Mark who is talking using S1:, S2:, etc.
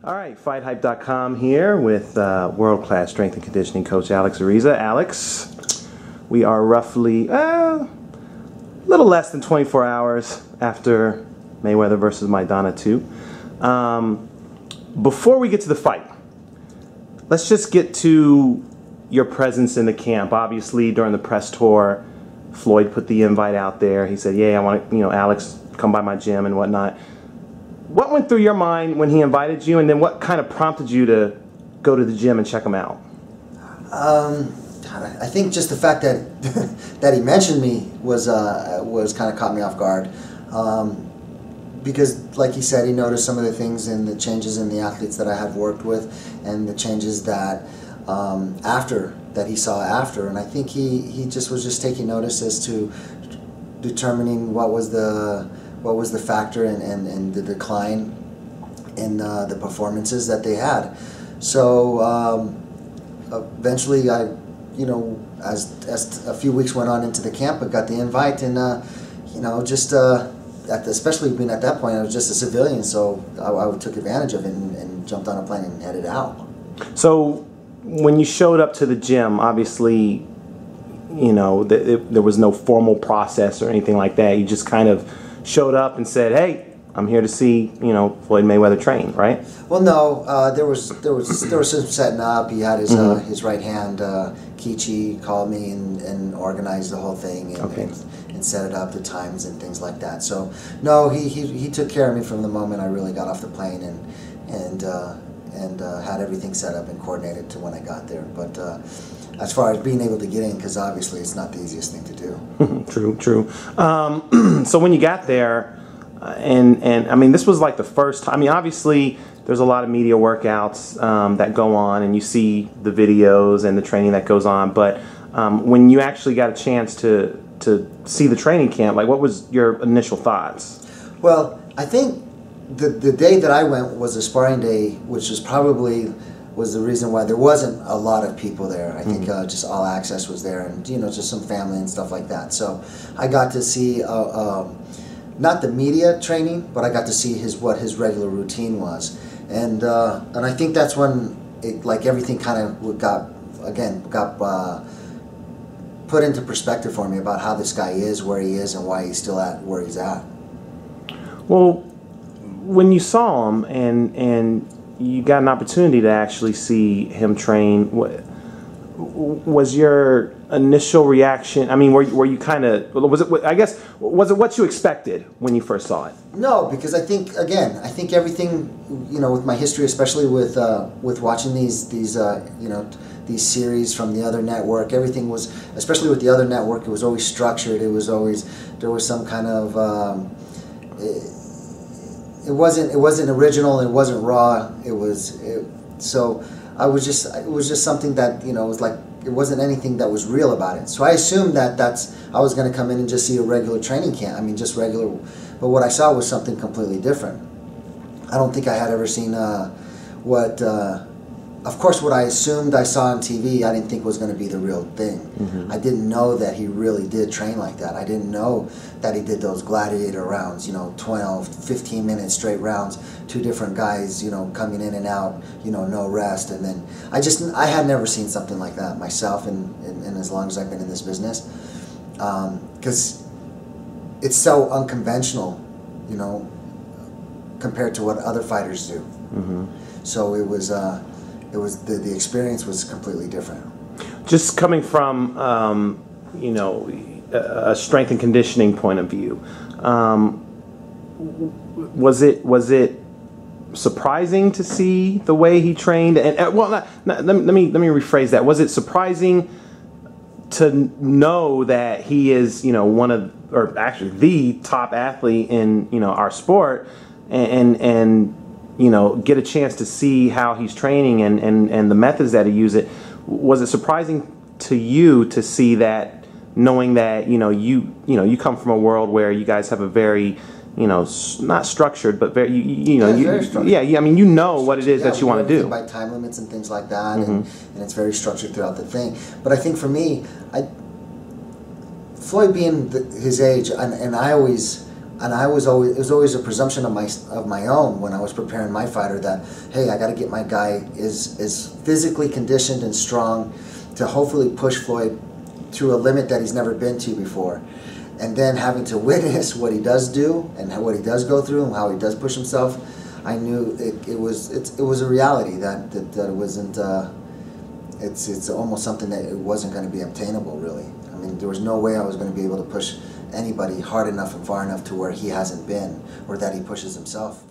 S1: All right, FightHype.com here with world-class strength and conditioning coach Alex Ariza. Alex, we are roughly a little less than 24 hours after Mayweather versus Maidana 2. Before we get to the fight, let's just get to your presence in the camp. Obviously, during the press tour, Floyd put the invite out there. He said, "Yeah, I want to, Alex, come by my gym and whatnot." What went through your mind when he invited you, and then what kind of prompted you to go to the gym and check him out?
S2: I think just the fact that that he mentioned me was kind of caught me off guard, because, like he said, he noticed some of the things and the changes in the athletes that I had worked with, and the changes that he saw after, and I think he just was taking notice as to determining what was the factor and the decline in the performances that they had. So eventually, as a few weeks went on into the camp, I got the invite, and especially being at that point, I was just a civilian, so I took advantage of it and jumped on a plane and headed out.
S1: So when you showed up to the gym, obviously, there was no formal process or anything like that. You just kind of showed up and said, "Hey, I'm here to see Floyd Mayweather train," right?
S2: Well, no, there was some setting up. He had his right hand, Kichi, called me and organized the whole thing and set it up, the times and things like that. So no, he took care of me from the moment I really got off the plane and had everything set up and coordinated to when I got there. But as far as being able to get in, because obviously it's not the easiest thing to do.
S1: True. So when you got there, and I mean, this was like the first time. I mean, obviously there's a lot of media workouts that go on, and you see the videos and the training that goes on. But when you actually got a chance to see the training camp, like, what was your initial thoughts?
S2: Well, I think the day that I went was a sparring day, which was the reason why there wasn't a lot of people there. I think just All Access was there, and just some family and stuff like that. So I got to see not the media training, but I got to see what his regular routine was, and I think that's when everything kind of got put into perspective for me about how this guy is, where he is, and why he's still at where he's at.
S1: Well, when you saw him and you got an opportunity to actually see him train, what was your initial reaction? I mean, were you kind of, was it what you expected when you first saw it?
S2: No, because I think everything, with my history, especially with watching these series from the other network, everything was, especially with the other network, it was always structured. There was some kind of it wasn't original. It wasn't raw. So it was just something that was like, it wasn't anything that was real about it. So I assumed that I was going to come in and just see a regular training camp. I mean, just regular. But what I saw was something completely different. I don't think I had ever seen of course, what I assumed I saw on TV, I didn't think was going to be the real thing. I didn't know that he really did train like that. I didn't know that he did those gladiator rounds, 12, 15-minute straight rounds, two different guys, coming in and out, no rest. And then I had never seen something like that myself in as long as I've been in this business, because it's so unconventional, compared to what other fighters do. So the experience was completely different.
S1: Just coming from a strength and conditioning point of view, was it surprising to see the way he trained? And let me rephrase that. Was it surprising to know that he is one of, or actually the top athlete in our sport, and get a chance to see how he's training and the methods that he uses? Was it surprising to you to see that, knowing that you come from a world where you guys have a very not structured, but very
S2: very structured.
S1: I mean, what it is that you want to do
S2: by time limits and things like that, and it's very structured throughout the thing. But I think for me, Floyd being his age, and I and it was always a presumption of my own when I was preparing my fighter that, hey, I got to get my guy is physically conditioned and strong to hopefully push Floyd through a limit that he's never been to before. And then having to witness what he does do and what he does go through and how he does push himself, I knew it was a reality that it wasn't. It's almost something that it wasn't going to be obtainable, really. I mean, there was no way I was going to be able to push anybody hard enough and far enough to where he hasn't been, or that he pushes himself.